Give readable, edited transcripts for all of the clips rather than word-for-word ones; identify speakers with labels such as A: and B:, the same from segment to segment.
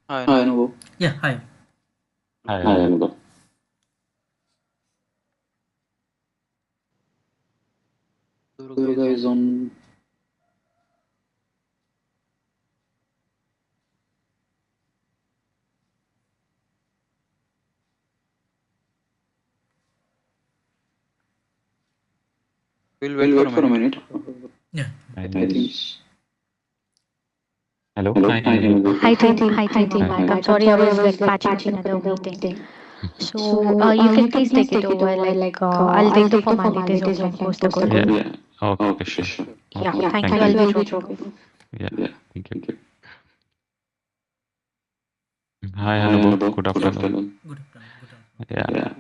A: Hi,
B: Hi,
A: Anubhav.
B: Anubhav.
C: Yeah, hi.
D: Hi,
B: Hi,
D: Anubhav.
B: Anubhav.
A: Durga is
B: Durga is
A: on.
B: on.
A: We'll wait
B: We'll
A: for
B: wait
A: a
B: for a
A: minute.
B: minute.
C: Yeah.
B: I
D: Hi.
B: think.
D: Hello.
B: Hello.
D: Hi,
B: Hi,
D: Anubhav.
B: Anubhav.
E: Hi team.
D: Hi, hi.
E: I'm sorry, I was like patching another meeting. So you can please take it over. I'll take the formalities offline post the call.
D: Yeah.
B: Yeah.
D: Okay,
B: Okay,
D: sure.
B: sure.
E: Yeah,
D: Okay.
E: thank you.
D: Thank
E: I'll
D: you.
E: be dropping off.
D: Yeah.
B: Yeah.
D: Thank you.
B: Thank you.
D: Hi,
B: Hi,
D: Anubhav.
B: Anubhav.
D: Good
B: Good
D: afternoon.
B: afternoon.
C: Good afternoon. Good afternoon.
D: Yeah.
B: Yeah.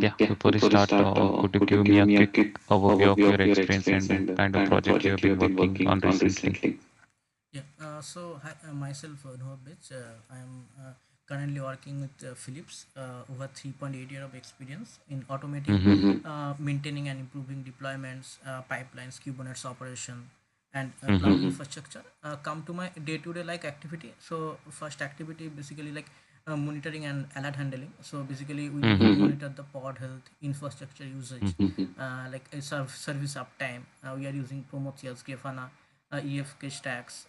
D: Yeah.
B: Yeah.
D: Before we
B: Before we
D: start,
B: start,
D: could you
B: could you
D: give
B: give
D: me a
B: me a
D: quick
B: quick
D: overview of
B: overview
D: your
B: of your
D: experience
B: experience
D: and
B: and the
D: kind of
B: kind of
D: project you have
B: project you
D: been
B: have been
D: working
B: working
D: on
B: on
D: recently?
B: recently?
C: Yeah. Hi, myself, Noah Bitch. I am currently working with Philips over 3.8 year of experience in automating,
D: Mm-hmm.
B: Mm-hmm.
C: maintaining and improving deployments, pipelines, Kubernetes operation, and cloud
B: Mm-hmm.
C: infrastructure. Come to my day-to-day like activity. So first activity basically like monitoring and alert handling. So basically we
D: Mm-hmm.
C: monitor the pod health, infrastructure usage,
D: Mm-hmm.
C: like service uptime. We are using Prometheus, Grafana, EFK stacks.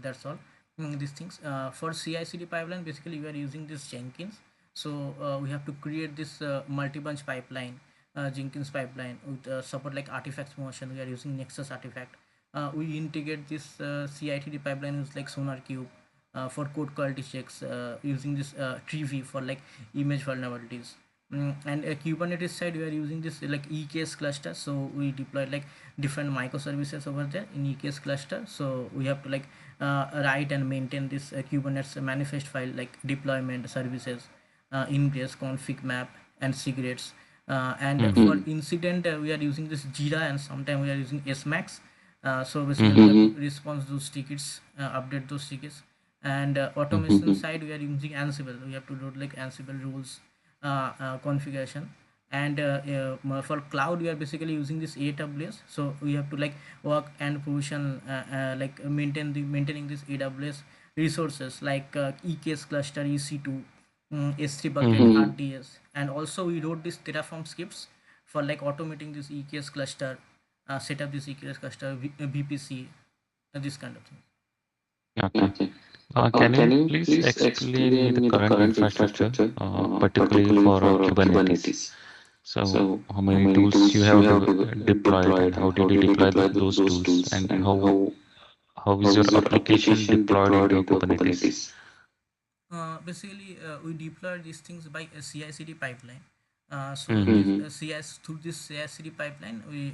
C: That's all. These things for CI/CD pipeline. Basically, we are using this Jenkins. So we have to create this multi-bunch pipeline, Jenkins pipeline with support like artifacts motion. We are using Nexus artifact. We integrate this CI/CD pipeline with like SonarQube for code quality checks using this Tree for like image vulnerabilities. And Kubernetes side, we are using this like EKS cluster. So we deploy like different microservices over there in EKS cluster. So we have to like write and maintain this Kubernetes manifest file like deployment services, ingress, config map, and secrets. And
D: Mm-hmm.
C: for
B: Mm-hmm.
C: incident, we are using this Jira, and sometimes we are using SMAX. So basically, we
D: Mm-hmm.
C: have to
B: Mm-hmm.
C: respond those tickets, update those tickets, and
D: Mm-hmm.
C: automation side we are using Ansible. We have to do like Ansible rules configuration. And for cloud we are basically using this AWS. So we have to like work and provision like maintaining this AWS resources like EKS cluster, EC2, S3 bucket,
D: Mm-hmm.
B: Mm-hmm.
C: RDS. And also we wrote this Terraform scripts for like automating this EKS cluster, set up this EKS cluster, VPC, this kind of thing.
D: Okay.
B: Okay.
D: Can
B: Can
D: you
B: you
D: please
B: please
D: explain me
B: explain
D: the
B: me the
D: current
B: current
D: infrastructure,
B: infrastructure,
D: particularly
B: particularly
D: for
B: for
D: Kubernetes?
B: Kubernetes?
D: So,
B: So,
D: how
B: how
D: many
B: many
D: tools you
B: tools you
D: have
B: have
D: deployed, and
B: deployed,
D: how
B: and
D: did
B: how
D: you
B: did you
D: deploy
B: deploy
D: those
B: those
D: tools,
B: tools,
D: and
B: and
D: how is
B: how
D: your
B: is your
D: application
B: application
D: deployed
B: deployed
D: into
B: into
D: Kubernetes?
B: Kubernetes?
C: Basically, we deploy these things by a CI/CD pipeline. So
D: Mm-hmm.
C: this
B: Mm-hmm.
C: CI through this CI/CD pipeline, we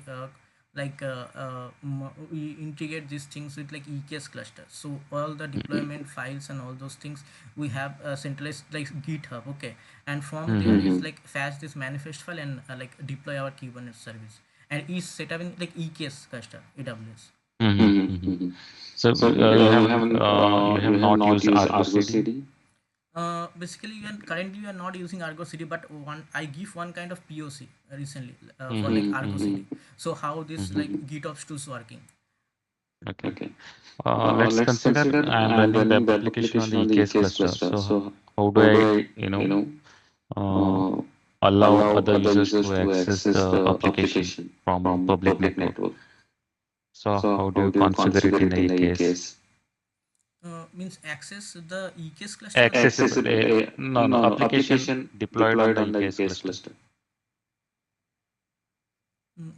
C: integrate these things with like EKS cluster. So all the deployment files and all those things we have centralized like GitHub. Okay, and from there
D: Mm-hmm.
C: is
B: Mm-hmm.
C: like fetch this manifest file and like deploy our Kubernetes service. And is set up in like EKS cluster AWS.
D: Mm-hmm.
B: Mm-hmm.
D: Mm-hmm.
B: Mm-hmm.
D: So
B: So,
D: you have you have
B: you have
D: not
B: not
D: used
B: used
D: Argo
B: Argo
D: CD?
B: CD?
C: Basically, currently we are not using Argo CD, but one I give one kind of POC recently for like
D: Mm-hmm.
C: Argo
D: Mm-hmm.
C: CD.
B: Mm-hmm.
C: So how this
D: Mm-hmm.
C: like GitOps tools working?
D: Okay.
B: Okay.
D: Let's
B: Let's
D: consider
B: consider
D: I am
B: I am
D: running
B: running
D: web
B: web
D: application on
B: application
D: the
B: on the
D: EKS
B: EKS
D: cluster.
B: cluster.
D: So
B: So
D: how do
B: how do
D: I,
B: I,
D: you know,
B: you know,
D: uh,
B: uh,
D: allow
B: allow
D: other
B: other
D: users
B: users
D: to
B: to
D: access
B: access
D: the
B: the
D: application
B: application
D: from
B: from
D: public
B: public
D: network?
B: network?
D: So
B: So
D: how do
B: how
D: you
B: do you
D: configure it
B: configure
D: in
B: it
D: the
B: in the
D: EKS?
B: EKS?
C: Means access the EKS cluster or
D: Accessible.
B: Accessible.
D: No, no,
B: No, no.
D: application
B: Application
D: deployed on
B: deployed
D: the
B: on the
D: EKS
B: EKS
D: cluster.
B: cluster.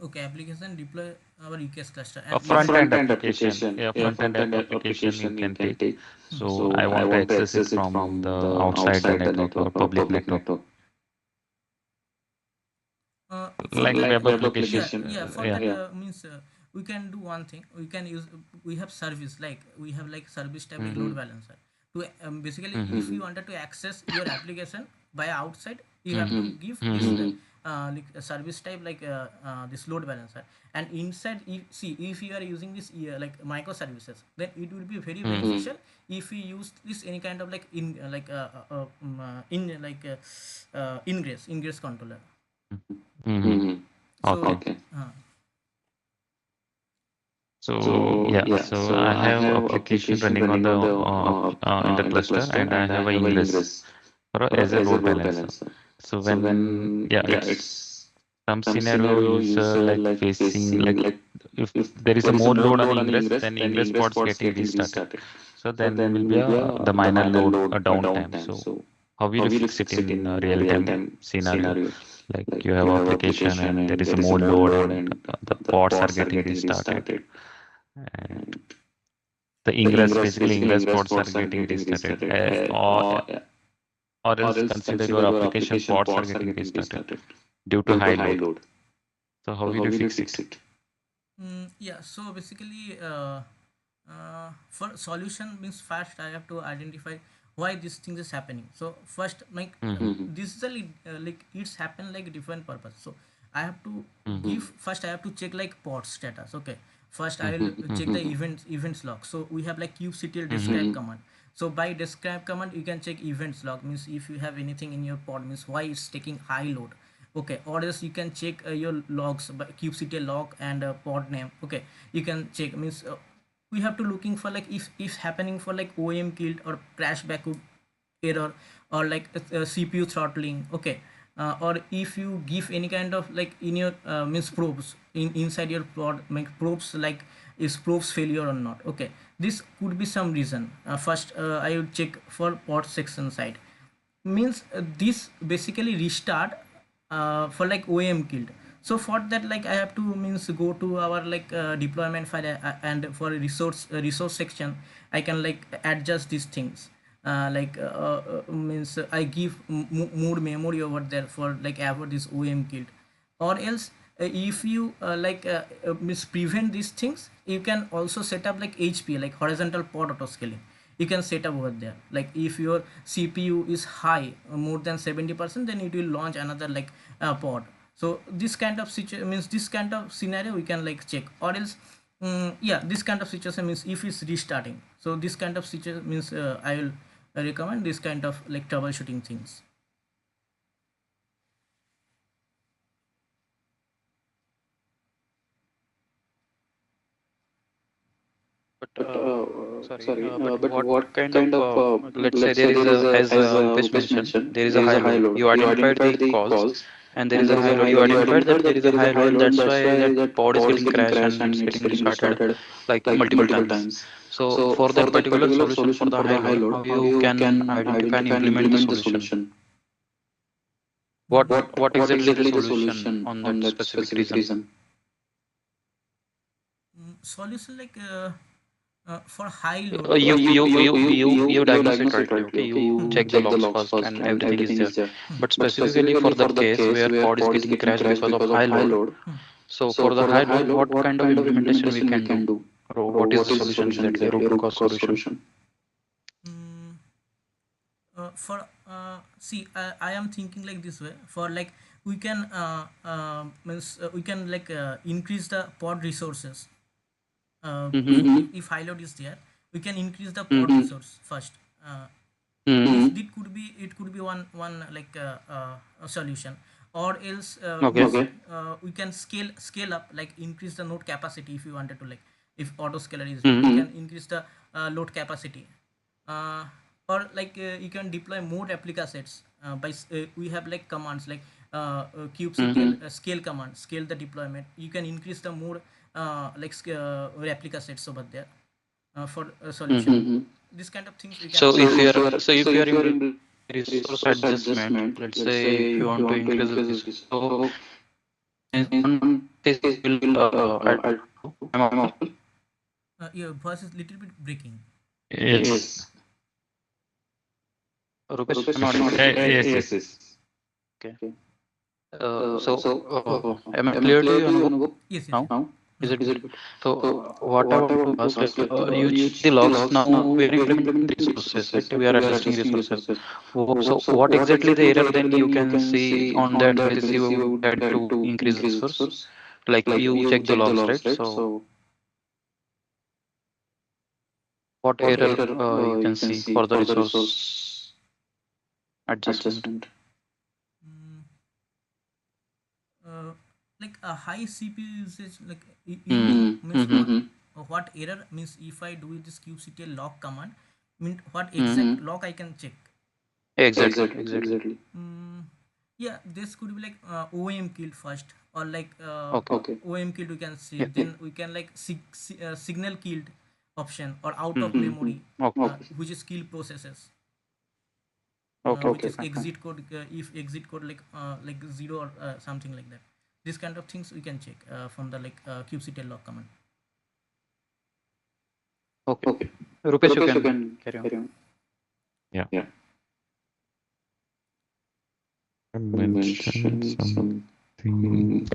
C: okay, application deploy our EKS cluster
D: A
C: and
B: A
D: front
C: inside.
D: end
B: front end
D: application,
B: application.
D: a
B: A
D: front end
B: front end
D: application you
B: application you
D: can
B: can
D: take.
B: take.
D: So
B: So
D: I
B: I
D: want to
B: want to
D: access it
B: access it
D: from the
B: from the
D: outside the
B: outside the
D: network or
B: network or
D: public
B: public
D: network,
B: network.
C: For
D: like
C: that
B: Like
D: web
B: web
D: application.
C: yeah,
B: application.
C: yeah, for
D: Yeah.
C: that
B: Yeah.
C: means we can do one thing. We can use we have service like we have like service type like
D: Mm-hmm.
C: load
B: Mm-hmm.
C: balancer to basically
D: Mm-hmm.
C: if
B: Mm-hmm.
C: you wanted to access your application by outside, you have
D: Mm-hmm.
C: to
B: Mm-hmm.
C: give this
D: Mm-hmm.
B: Mm-hmm.
C: like a service type like this load balancer. And inside, if you are using this like microservices, then it will be very
D: Mm-hmm.
B: Mm-hmm.
C: beneficial if we use this any kind of like in like ingress controller.
D: Mm-hmm.
B: Mm-hmm.
C: So
D: Okay.
B: Okay.
C: uh,
D: So yeah, so I have application running on the in the cluster, and I have a ingress as a load balancer. So when yeah, it's some scenario user like facing like if there is a more load on ingress, then ingress pods getting restarted. So then will be a the minor load a downtime. So how will you fix it in real time scenario? Like you have application and there is a more load and the pods are getting restarted and the ingress basically ingress pods are getting restarted or else consider your application pods are getting restarted due to high load. So how will you fix it?
C: Yeah, so basically, for solution means first I have to identify why this thing is happening. So first, like
D: Mm-hmm.
C: this is a like it's happen like different purpose. So I have to
D: Mm-hmm.
C: give first I have to check like pod status. Okay, first I will check
D: Mm-hmm.
C: the events log. So we have like kubectl
D: Mm-hmm.
C: describe command. So by describe command you can check events log, means if you have anything in your pod, means why it's taking high load. Okay, or else you can check your logs by kubectl log and pod name. Okay, you can check, means we have to looking for like if happening for like OEM killed or crash backup error, or like CPU throttling. Okay, or if you give any kind of like in your means probes inside your pod, make probes like is probes failure or not. Okay, this could be some reason. First I will check for pod section side, means this basically restart for like OEM killed. So for that, like I have to means go to our like deployment file, and for resource section I can like adjust these things, means I give more memory over there for like avoid this OEM killed. Or else if you means prevent these things, you can also set up like HP, like horizontal pod auto scaling. You can set up over there, like if your CPU is high, more than 70%, then it will launch another like pod. So this kind of situation means this kind of scenario we can like check. Or else yeah, this kind of situation means if it's restarting, so this kind of situation means I will recommend this kind of like troubleshooting things.
A: But sorry, but what kind of let's say there is a, as Rupesh mentioned, there is a high load. You identified the calls, and there is a high load. You identified that there is a high load, and that's why that pod is getting crashed and it's getting restarted like multiple times. So for that particular solution for the high load, how you can identify and implement the solution? What exactly the solution on that specific reason?
C: Solution like for high load.
A: You diagnose it rightly. Okay, you check the logs first, and everything is there. But specifically for that case where pod is getting crashed because of high load, so for the high load, what kind of implementation we can do, or what is the solution exactly, root cause solution?
C: Mm, for see I am thinking like this way, for like we can means we can like increase the pod resources.
A: Mm-hmm.
C: If high load is there, we can increase the pod
A: Mm-hmm.
C: resource first. This
A: Mm-hmm.
C: it could be one like a solution. Or else
A: Okay.
C: means we can scale up, like increase the node capacity. If you wanted to, like if auto scaler is there, we
A: Mm-hmm.
C: can increase the load capacity. uh, or like you can deploy more replica sets we have like commands like kubectl
A: Mm-hmm.
C: scale command, scale the deployment. You can increase the more replica sets over there for a solution.
A: Mm-hmm.
C: This kind of things we can
A: So
C: also.
A: if you are implementing resource adjustment, let's say if you want to increase the resource, so in one case will add to. Am I audible?
C: Your voice is little bit breaking.
D: Yes.
A: Rupesh, am I audible?
D: Yes. Yes.
A: Okay. So am I clear to you, Anubhav?
C: Yes, yes,
A: Now
C: yes.
A: is
C: Now
A: it
C: clear.
A: good? So what I want to ask, like you check the logs. Now we are implementing the resources, right? We are adjusting resources. So what exactly the error then you can see on that basis you had to increase the resource? Like you check the logs, right? So what error you can see for the resource adjustment?
C: Mm, like a high CPU usage, like you
A: Hmm.
C: means
A: Mm-hmm.
C: what error means if I do this kubectl log command, mean what
A: Mm-hmm.
C: exact log I can check.
A: Exactly, exactly.
C: Mm, yeah, this could be like OM killed first, or like
A: Okay.
C: OM killed we can see.
A: Yeah.
C: Then we can like signal killed option, or out of memory,
A: Okay.
C: which is kill processes,
A: Okay.
C: which is
A: Fine.
C: exit code, if exit code like zero or something like that. This kind of things we can check from the like kubectl log command.
A: Okay. Rupesh, you can carry on.
D: Yeah. I mentioned something.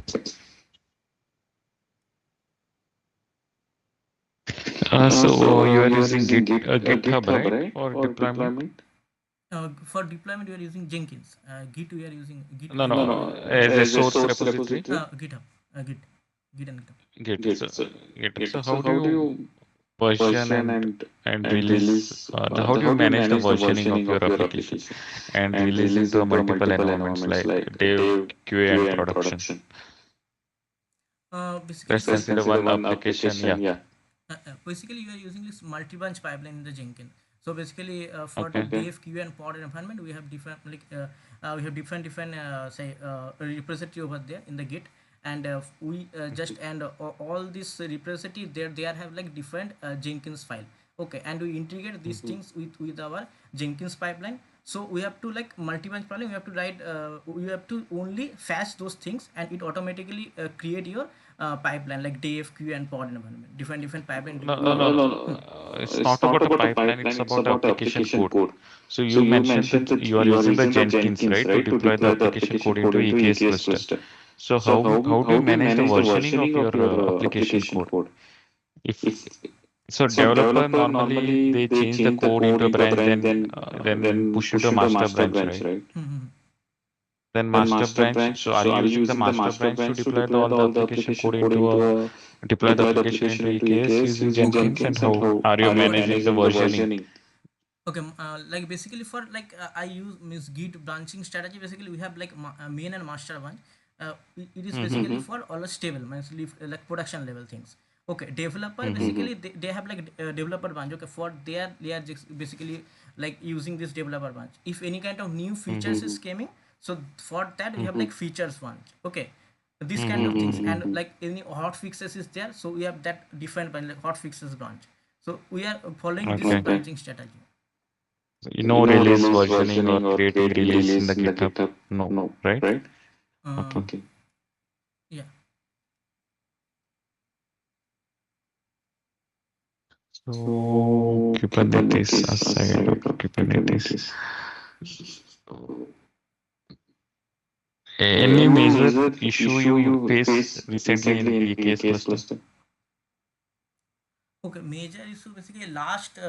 D: So you are using GitHub, right, for deployment?
C: For deployment, we are using Jenkins. Git, we are using Git.
D: No, no, as a source repository.
C: GitHub, Git, Git and GitHub.
D: Git. So GitHub. So how do you version and release? How do you manage the versioning of your application and release into a multiple environments like dev, QA, and production?
C: Basically,
D: Let's consider one application. Yeah.
C: basically you are using this multi-branch pipeline in the Jenkins. So basically, for the
D: Okay.
C: dev, queue, and pod environment, we have different we have different say repository over there in the Git, and we just and all this repository there they are have like different Jenkins file. Okay, and we integrate these things with our Jenkins pipeline. So we have to like multi-branch pipeline. We have to write. We have to only fetch those things, and it automatically create your pipeline like dev, queue, and pod environment. Different pipeline.
D: No. It's not about a pipeline, it's about application code. So you mentioned that you are using the Jenkins, right, to deploy the application code into EKS cluster. So how do you manage the versioning of your application code? If so, developer normally they change the code into a branch, then push into a master branch, right?
C: Mhm.
D: Then master branch. So are you using the master branch to deploy all the application code into a deploy the application into EKS using Jenkins, and how are you
C: Got it.
D: managing the versioning?
C: Okay, like basically for like I use means Git branching strategy. Basically, we have like main and master branch. It is basically for all the stable, means like production level things. Okay, developer basically they have like developer branch. Okay, for they are just basically like using this developer branch. If any kind of new features is coming, so for that we have like features branch. Okay, this kind of things, and like any hot fixes is there, so we have that different branch, like hot fixes branch. So we are following this
D: Okay.
C: branching strategy.
D: So you know release versioning or creating release in the GitHub? No, right?
C: Uh,
D: Okay.
C: yeah.
D: So Kubernetes aside of Kubernetes, any major issue you face recently in EKS cluster?
C: Okay, major issue basically last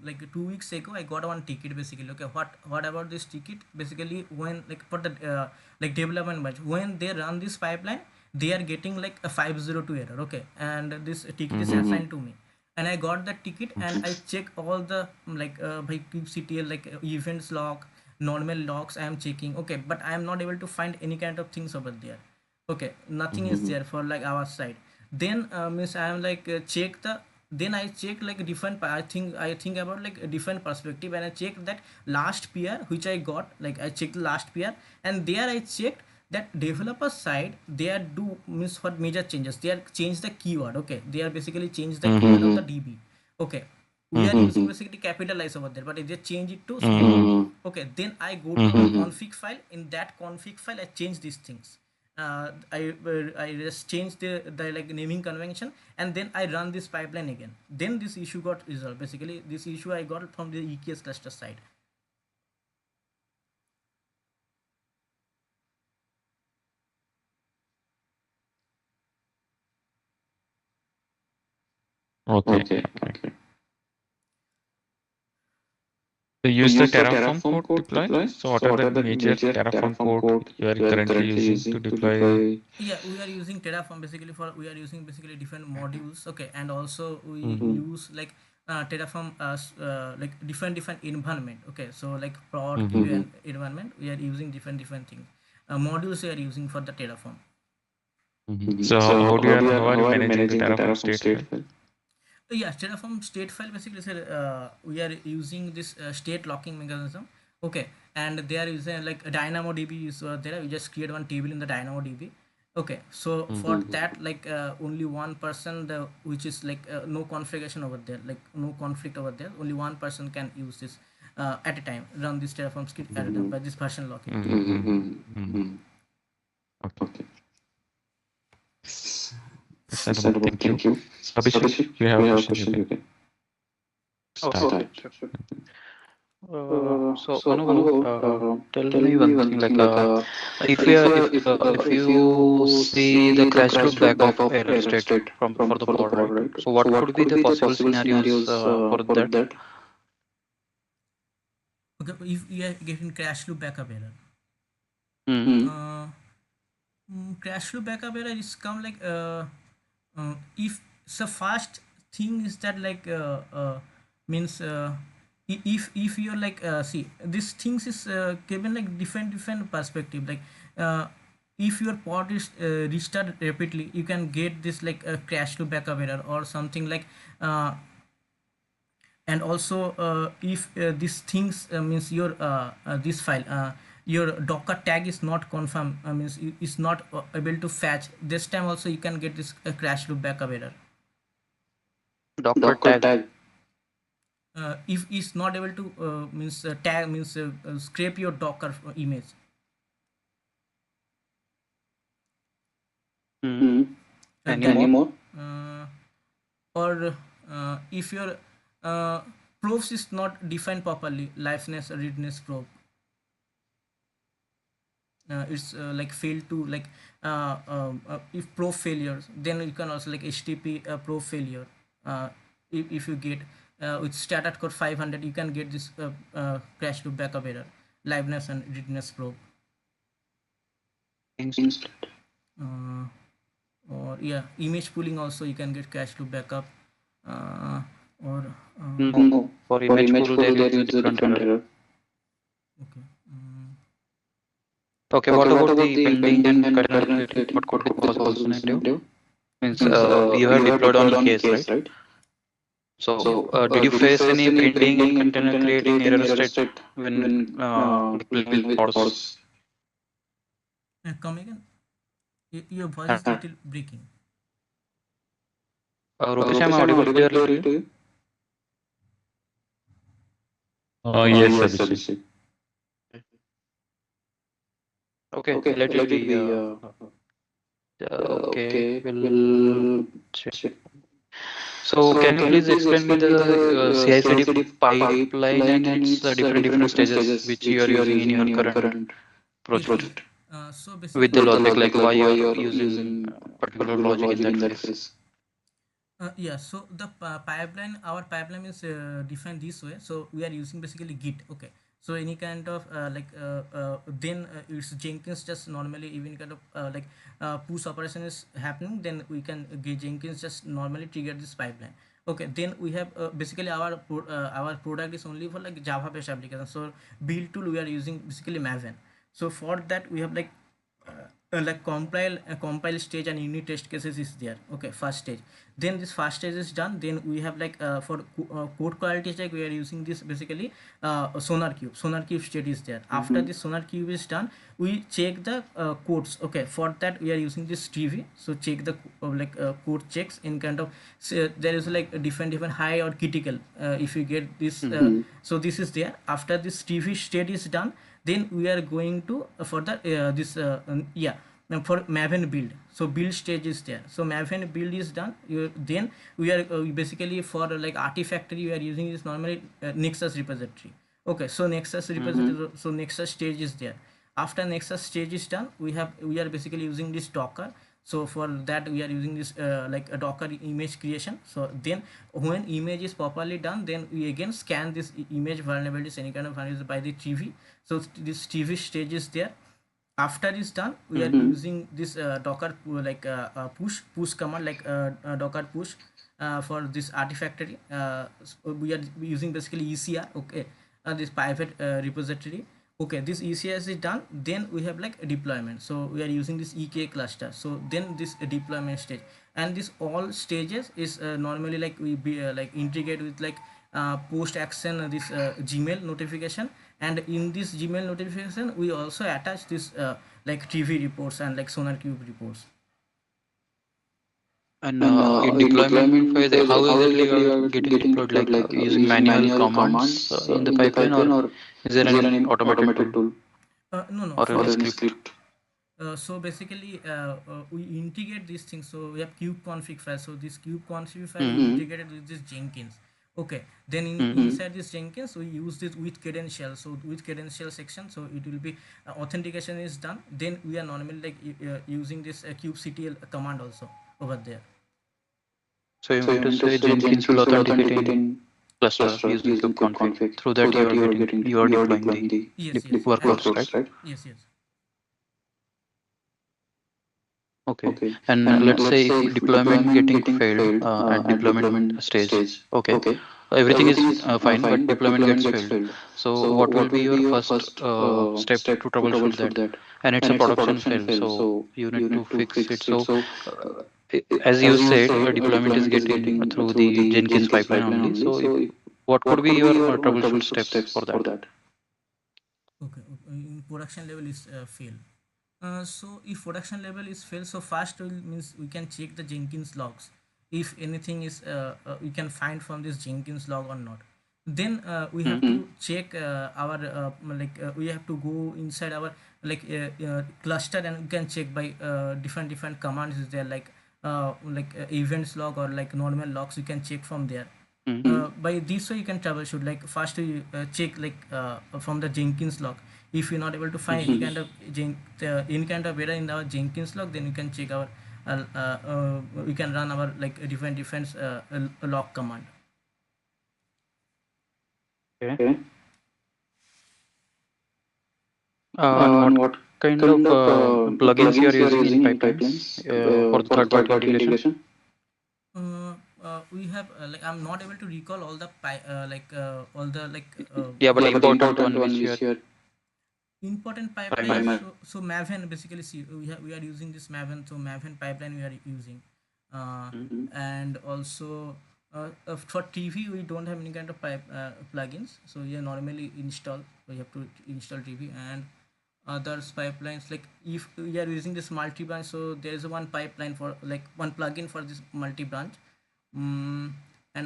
C: like 2 weeks ago I got one ticket basically. Okay, what about this ticket? Basically when like for the like development batch when they run this pipeline, they are getting like a 502 error. Okay, and this ticket is assigned to me, and I got that ticket and I check all the like by kubectl like events log, normal logs I am checking. Okay, but I am not able to find any kind of things over there. Okay, nothing is there for like our side. Then means I am like check the, then I check like different I think about like a different perspective, and I check that last PR which I got, like I checked the last PR, and there I checked that developer side they are do means what major changes, they are change the keyword. Okay, they are basically change the keyword of the DB. Okay, we are using basically capitalize over there, but if they change it to small. Okay, then I go to the config file. In that config file I change these things. I just change the like naming convention, and then I run this pipeline again. Then this issue got resolved. Basically, this issue I got from the EKS cluster side.
D: Okay. So use the Terraform code deploy. So what are the major Terraform code you are currently using to deploy?
C: Yeah, we are using Terraform basically for we are using basically different modules. Okay, and also we use like Terraform like different environment. Okay, so like prod QA and environment we are using different things. Modules we are using for the Terraform.
D: So how are you managing the Terraform stateful?
C: Yeah, Terraform state file basically said we are using this state locking mechanism. Okay, and they are using like a DynamoDB is there. We just create one table in the DynamoDB. Okay, so for that, like only one person, which is like no configuration over there, like no conflict over there. Only one person can use this at a time, run this Terraform script at a time by this version locking.
D: Okay. Yes, Anubhav, thank you. Abhishek, you have a question, you can start.
A: Okay, sure. So Anubhav, tell me one thing, like if we are if you see the crash loop back of error state from for the pod, right? So what could be the possible scenarios for that?
C: Okay, if we are getting crash loop backup error.
A: Hmm.
C: Uh, Crash loop backup error is come like if the first thing is that like means if you're like see these things is given like different perspective like uh, if your pod is restarted rapidly you can get this like a crash loop backup error or something like uh, and also if these things means your this file your docker tag is not confirmed means is not able to fetch this time also you can get this crash loop backup error
A: Docker tag.
C: if it's not able to means tag means scrape your docker image.
A: Hmm. Any
C: Then
A: more?
C: uh, or if your uh, proofs is not defined properly liveness or readiness probe it's like fail to like if probe failures then you can also like http probe failure uh, if you get with status code 500 you can get this crash to backup error liveness and readiness probe
A: Instant.
C: uh, or yeah image pooling also you can get crash to backup uh, or
A: No, for image pool there is a different error.
C: okay
A: Okay, what about the pending and kernel creating? What could be the possible scenario? Means you have deployed on EKS, right? So did you face any pending and container creating error state when deploying with pods?
C: come again. Your voice
A: Uh,
C: is little breaking.
A: Rupesh, am I audible clearly to you?
D: Yes, Abhishek.
A: Okay, let it be. Okay, we'll check. So can you please explain me the CI/CD pipeline and its different stages which you are using in your current
C: Yes,
A: project
C: yes. So
A: with the
C: basically,
A: logic, like why you are using particular logic in that phase?
C: yeah. So the pipeline, our pipeline is defined this way. So we are using basically Git. Okay. So any kind of then it's Jenkins just normally even kind of push operation is happening. Then we can get Jenkins just normally trigger this pipeline. Okay. Then we have basically our product is only for like Java based application. So build tool we are using basically Maven. So for that we have like compile stage and unit test cases is there. Okay, first stage. Then this first stage is done, then we have like for code quality check we are using this basically sonar cube state is there. After this sonar cube is done we check the codes. Okay, for that we are using this tv, so check the code checks in kind of there is like a different high or critical if you get this so this is there. After this tv state is done, then we are going to for the this yeah now for maven build. So build stage is there, so maven build is done. Then we are basically for like artifactory we are using this normally nexus repository. Okay, so nexus repository, so nexus stage is there. After nexus stage is done, we are basically using this docker. So for that we are using this like a docker image creation. So then when image is properly done, then we again scan this image vulnerabilities, any kind of vulnerabilities by the tv. So this tv stage is there. After is done we are using this docker push command like docker push for this artifactory. So we are using basically ecr. Okay, this private repository. Okay, this ECS is done, then we have like a deployment, so we are using this EK cluster. So then this deployment stage, and this all stages is normally like we be like integrate with like post action this Gmail notification, and in this Gmail notification we also attach this like TV reports and like sonar cube reports.
A: And in deployment phase, how exactly you are getting deployed? Like using manual commands in the pipeline, or is there any automated tool
C: No, no.
A: or
C: So
A: any script?
C: so basically, we integrate these things. So we have cube config file. So this cube config file we integrated with this Jenkins. Okay. Then inside this Jenkins, we use this with credential. So with credential section, so it will be authentication is done. Then we are normally like using this kubectl command also over there.
A: So you mean to say Jenkins will authenticate in cluster using kubeconfig. Through that, you are deploying the
C: Yes, yes,
A: workloads, right?
C: yes, yes.
A: Okay. And let's say if deployment getting failed at deployment stage, okay, everything is fine, but deployment gets failed. So what will be your first step to troubleshoot that? And it's a production fail, so you need to fix it. So as you said, deployment is getting through the Jenkins pipeline only. So if what could be your troubleshoot steps for that?
C: Okay, okay. In production level is fail. So if production level is fail, so first will means we can check the Jenkins logs. If anything is we can find from this Jenkins log or not. Then we have to check our we have to go inside our cluster, and we can check by different commands is there, like events log or like normal logs. You can check from there. By this way you can troubleshoot. Like first you check like from the Jenkins log. If you're not able to find any kind of any kind of error in our Jenkins log, then you can check our we can run our like different log command.
A: Okay. And what kind of plugins you are using in pipelines for the third-party integration?
C: We have like I'm not able to recall all the all the
A: Yeah, but important one which you are
C: important pipeline.
A: primary.
C: So Maven, basically, see, we are using this Maven. So Maven pipeline we are using, uh, and also for TV we don't have any kind of plugins. So we are normally install. We have to install TV and others pipelines. Like if we are using this multi branch, so there is one pipeline for like one plugin for this multi branch, and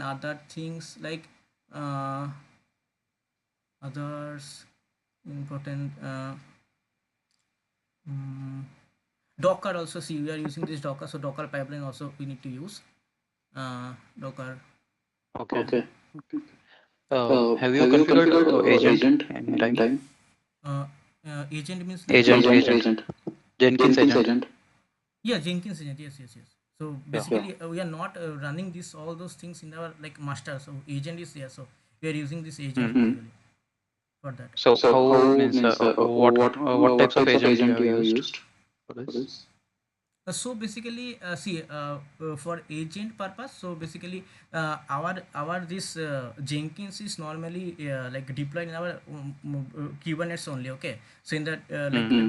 C: other things like uh, others important. Mm, Docker also, see, we are using this Docker, so Docker pipeline also we need to use Docker.
A: Okay. Have you configured agent anytime?
C: uh, Agent means like
A: Agent. Jenkins agent.
C: yeah, Jenkins agent, yes, yes, yes. So
A: Yeah.
C: basically we are not running this all those things in our like master, so agent is there, so we are using this agent basically for that.
A: So how means what types of agent you have used for this?
C: So basically see for agent purpose, so basically our this Jenkins is normally like deployed in our Kubernetes only. Okay, so in that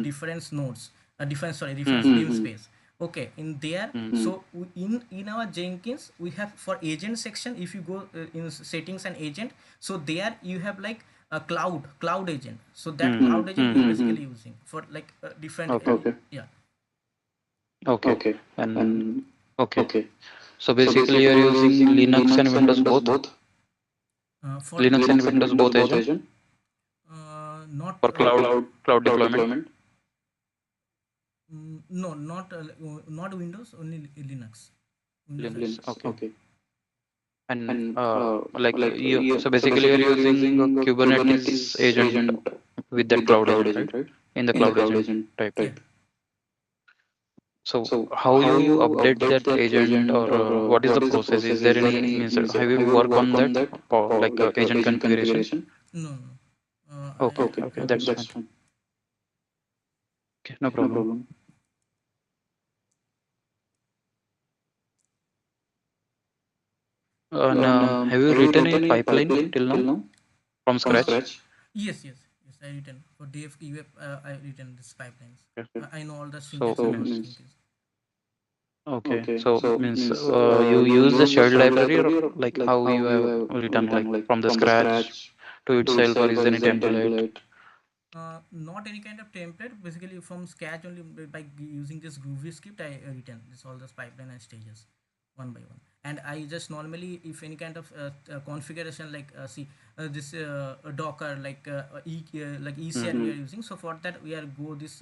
C: different nodes, different, sorry, different namespace. Okay, in there, so in our Jenkins we have for agent section. If you go in settings and agent, so there you have like a cloud agent. So that cloud agent we are basically using for like different yeah.
A: Okay. And okay. So basically you are using Linux and Windows both.
C: For
A: Linux and Windows both agent
C: not
A: for cloud deployment.
C: no, not Windows, only Linux. Windows.
A: Linux. Okay. And like you, so basically you're using a Kubernetes agent with that cloud agent, right? In the cloud agent type.
C: Yeah.
A: So how you update that agent, or what is the process? Is there any means? Have you worked on that, or like agent configuration?
C: No, no.
A: Okay, okay, that's fine. Okay, no problem. And have you written a pipeline till now from scratch?
C: Yes, yes, yes. I written for dev UF. I written this pipelines.
A: Okay.
C: I know all the
A: So
C: syntax and all
A: means
C: Jenkins.
A: okay. So means you use the shared library, or like how you have written, like from the scratch to itself, or is there any template?
C: Not any kind of template. Basically, from scratch only by using this Groovy script, I written this all this pipeline and stages one by one. And I just normally, if any kind of configuration like see this Docker like ECR we
A: Mm-hmm.
C: are using. So for that we are go this.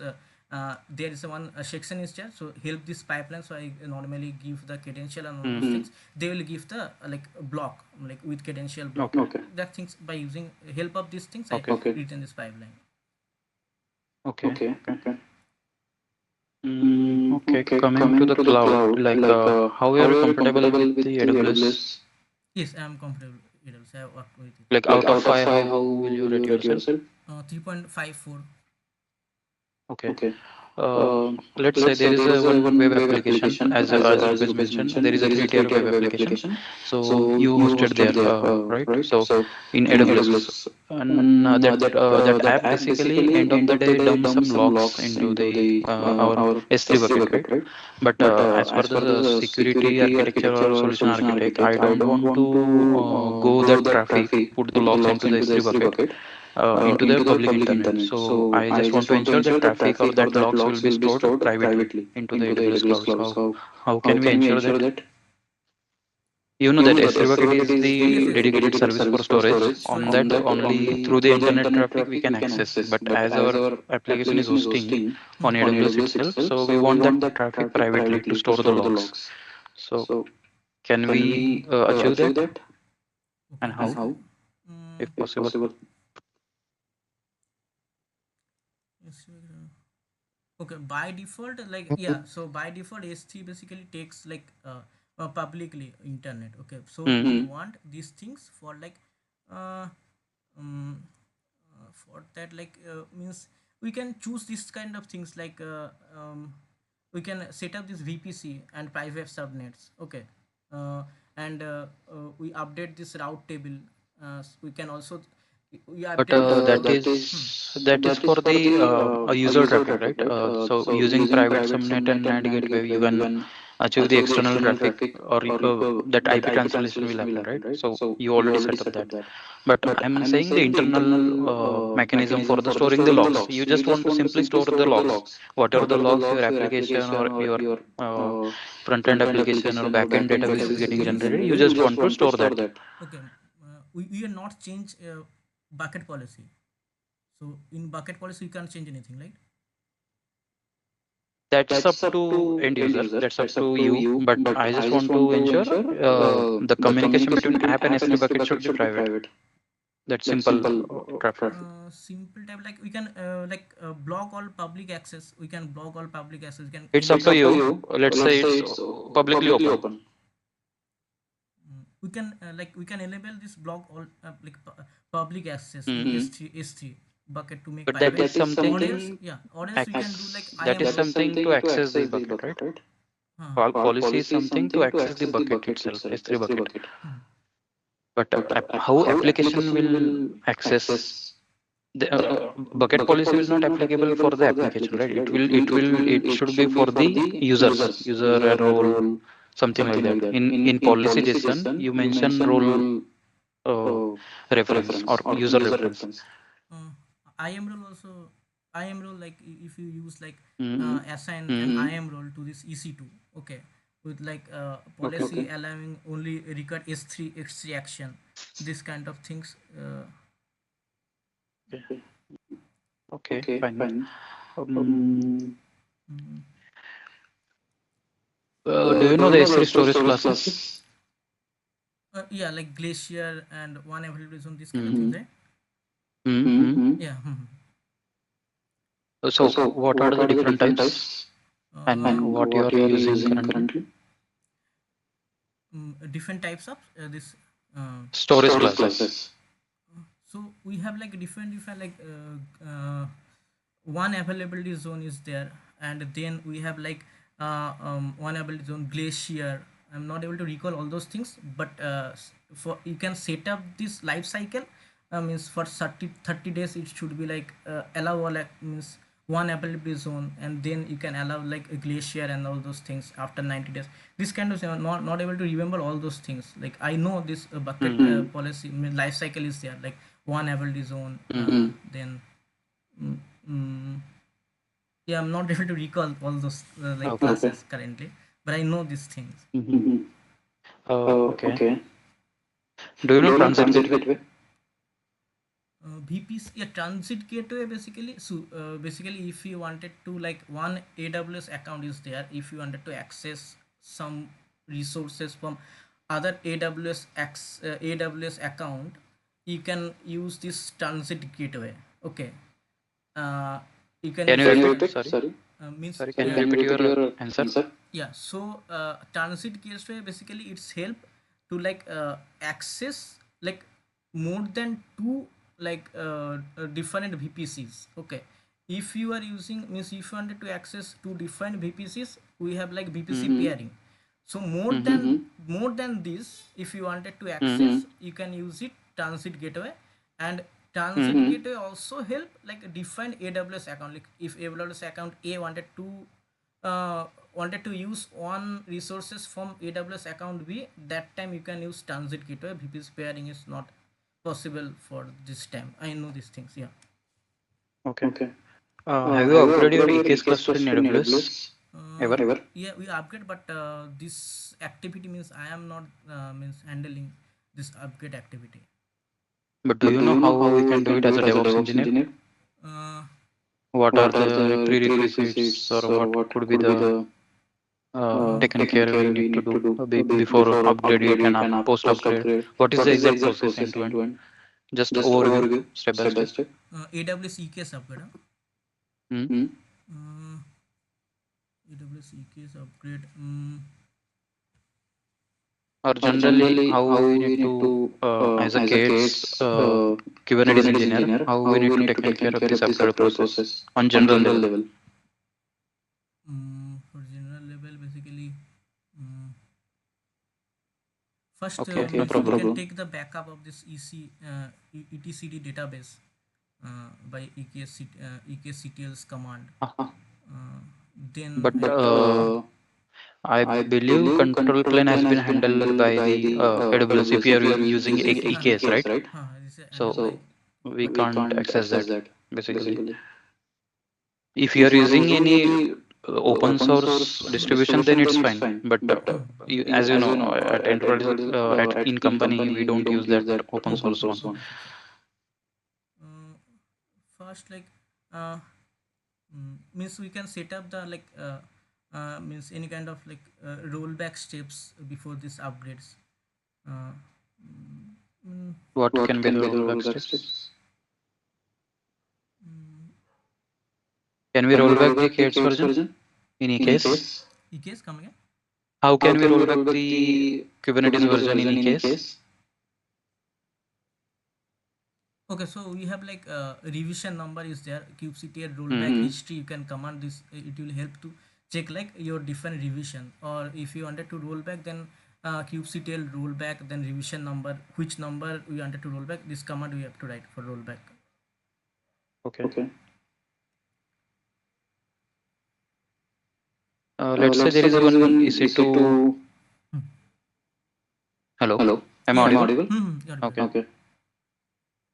C: There is one section is there, so help this pipeline. So I normally give the credential and all those
A: Mm-hmm.
C: things. They will give the like a block like with credential block.
A: Okay.
C: That things by using help of these things I
A: Okay.
C: written this pipeline.
A: Okay. Okay. Okay. Coming to the cloud, like how are you comfortable with the AWS?
C: Yes, I am comfortable with it. So I have worked with it.
A: Like out of five, how will you rate yourself?
C: 3.54.
A: Okay. Uh, let's say there is a one web application, as Rupesh mentioned, there is a three-tier web application. So you hosted there, right? So in AWS, and that app basically end of the day dumps some logs into the our S3 bucket, right? But as per the security architecture or solution architect, I don't want to go that traffic, put the logs into the S3 bucket into the public internet. So I just want to ensure that traffic or that logs will be stored privately into the AWS cloud. So how can we ensure that? You know that S3 bucket is
C: Yes,
A: the
C: yes.
A: dedicated service for storage. On
C: Storage.
A: that, only through the internet traffic we can access. But as our application is hosting on AWS itself, so we want that traffic privately to store the logs. So can we achieve that,
C: Okay,
A: and how,
C: basically.
A: if
C: Mm,
A: possible?
C: yes, okay, by default, like yeah. So by default, S3 basically takes like publicly internet. Okay, so
A: Hmm.
C: we want these things for like uh, um, for that like means we can choose this kind of things like we can set up this VPC and private subnets. Okay, uh, and we update this route table. We can also we
A: But
C: update this.
A: that is for the user traffic, right? So using private subnet and NAT gateway, you can achieve the external traffic, or that IP translation will happen, right? So you already set up that. But I'm saying the internal mechanism for the storing the logs. You just want to simply store the logs, whatever the logs your application or your uh, front end application or back end
C: Okay,
A: database is
C: okay.
A: getting
C: Means
A: generated. You just want to store that.
C: okay. We are not change bucket policy. So in bucket policy, you can't change anything, right?
A: That's up to end user, that's up to you, but I just want to ensure the communication between app and S3 bucket should be private. That's simple traffic.
C: Simple type like we can block all public access. We can block all public access. We can
A: It's up to
C: enable.
A: you. Let's say it's publicly open.
C: We can we can enable this block all public access in
A: Hmm.
C: S3 bucket to make
A: But that
C: private.
A: is something
C: Or else, yeah, or else we can do like
A: that is
C: IAM role.
A: something to access the bucket, right?
C: Uh,
A: Policy is something to access the bucket itself, S3 bucket.
C: hmm.
A: But how application will access the bucket policy will not applicable for the application, right? It should be for the user and role, something like that. In policy JSON, you mention role uh, reference or user reference.
C: uh, IAM role also. IAM role like if you use like
A: Mm-hmm.
C: assign an
A: Mm-hmm.
C: IAM role to this EC2. Okay, with like
A: Okay.
C: policy allowing only record S3 action. This kind of things.
A: Okay. Okay, fine. Um,
C: Mm,
A: do you know the S3 storage classes?
C: yeah, like glacier and one availability zone. This kind of
A: Mm-hmm.
C: things, right?
A: Mm-hmm.
C: Yeah.
A: So, what are the different types and
C: uh,
A: what you are using currently?
C: Different types of this. Uh,
A: Storage classes.
C: so we have like different like one availability zone is there, and then we have like one availability zone glacier. I'm not able to recall all those things, but for you can set up this life cycle means for 30 days it should be like allow all means one availability zone, and then you can allow like a glacier and all those things after 90 days. This kind of not able to remember all those things. Like I know this bucket policy, life cycle is there, like one availability zone, then mm, mm, yeah, I'm not able to recall all those like
A: Okay.
C: classes currently, but I know these things.
A: Okay. Do you know transit gateway?
C: VPC, yeah, transit gateway basically. So basically, if you wanted to like one AWS account is there, if you wanted to access some resources from other AWS account, you can use this transit gateway. Okay, uh, you can
A: Can
C: use
A: you
C: this
A: repeat? Sorry.
C: means
A: Sorry. Can you repeat your answer?
C: yeah. So transit gateway basically it's help to like access like more than two like different VPCs. Okay, if you are using means if you wanted to access two different VPCs, we have like VPC pairing. So more than this, if you wanted to access, you can use it transit gateway. And transit gateway also help like define AWS account. Like if AWS account A wanted to use one resources from AWS account B, that time you can use transit gateway. VPC pairing is not possible for this time. I know these things. Yeah.
A: Okay. Have you upgraded your EKS cluster in AWS ever?
C: Yeah, we upgrade, but this activity means I am not means handling this upgrade activity.
A: But do you know how we can do it as a DevOps engineer?
C: Uh,
A: What are the prerequisites, or what could be the taken care we need to do before upgrade it and post upgrade? What is the exact process end to end? Just overview, step by step.
C: AWS EKS upgrade.
A: Hmm.
C: Uh, AWS EKS upgrade.
A: Or generally, how we need to, as a KATS Kubernetes engineer, how we need to take care of this upgrade process on general level.
C: For general level, basically, um, first
A: Okay, no
C: means we
A: problem.
C: can take the backup of this etcd database by EKSCTL's command. Then
A: But
C: I
A: I believe control plane has been handled by the AWS if you are using EKS, right?
C: this is handled
A: So
C: by.
A: we can't access that basically. If you are using any open source distribution, then it's fine. But as you know, at enterprise, at in company, we don't use that open source one.
C: Uh, First, like uh, means we can set up the like means any kind of like rollback steps before these upgrades. Uh, mm,
A: What can be the rollback steps? Can we roll back the KATS version in EKS?
C: EKS come again.
A: How can we roll back the Kubernetes version in EKS?
C: Okay, so we have like revision number is there, kubectl rollback
A: Hmm.
C: history. You can command this. It will help to check like your different revision. Or if you wanted to roll back, then kubectl rollback, then revision number, which number we wanted to roll back. This command we have to write for rollback.
A: Okay. Let's say there is one EC2. Hello, am I
C: Yeah.
A: audible?
C: Yeah,
A: Okay.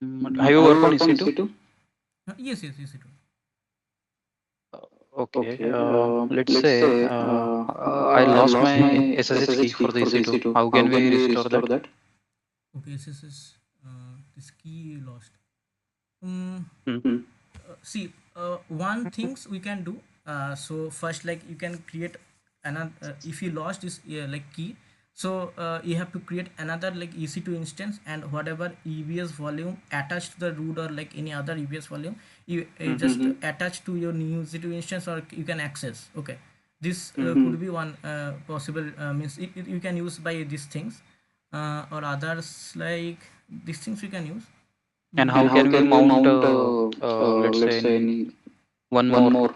A: Have you worked on EC2?
C: yes, yes, it will.
A: Okay. Let's say I lost my SSH key for the EC2. How can we restore that?
C: Okay, this key lost. Um,
A: Hmm.
C: See, one things we can do. So first, like you can create another. If you lost this like key, so you have to create another like EC2 instance, and whatever EBS volume attached to the root or like any other EBS volume, you just attach to your new EC2 instance, or you can access. Okay, this could be one possible means you can use by these things, or others like these things we can use.
A: And how can we mount, let's say, one more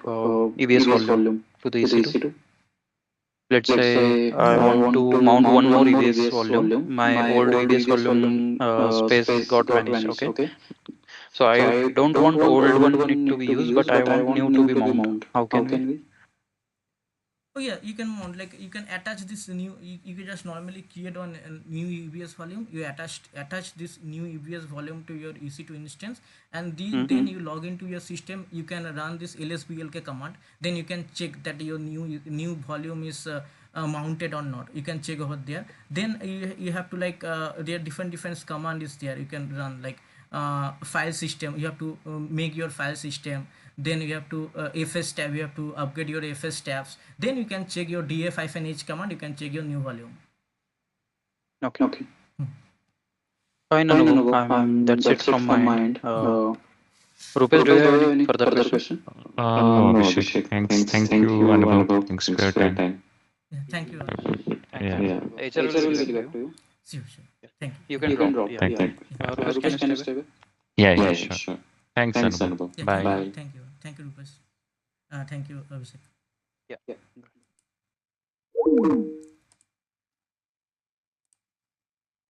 A: EBS volume to the EC2? let's say I want to mount one more EVS volume. My old EVS volume space got vanished. Okay, so I don't want old one need to be used, but I want new to be mount. How can we?
C: Oh yeah, you can mount, like you can attach this new. You can just normally create on a new EBS volume. You attach this new EBS volume to your EC2 instance, and then you log into your system. You can run this lsblk command. Then you can check that your new volume is mounted or not. You can check over there. Then you have to like there are different command is there. You can run like file system. You have to make your file system. Then you have to fs tab. You have to upgrade your fs tabs. Then you can check your df-h command. You can check your new volume.
A: Okay. Fine, Anubhav. That's it from my end. Rupesh, do you have any further question?
D: No, Abhishek. Thanks. Thank you, Anubhav. Thanks for your time.
C: Yeah, thank you.
A: Thanks.
D: Yeah.
A: HR will get back to you.
C: Sure. Thank you.
A: You can drop. Yeah.
D: Thank you.
A: Rupesh, can you stay back?
D: Yeah, sure. Thanks, Anubhav.
C: Yeah,
D: Bye.
C: thank you, Rupesh. Thank you, Abhishek.
A: Yeah.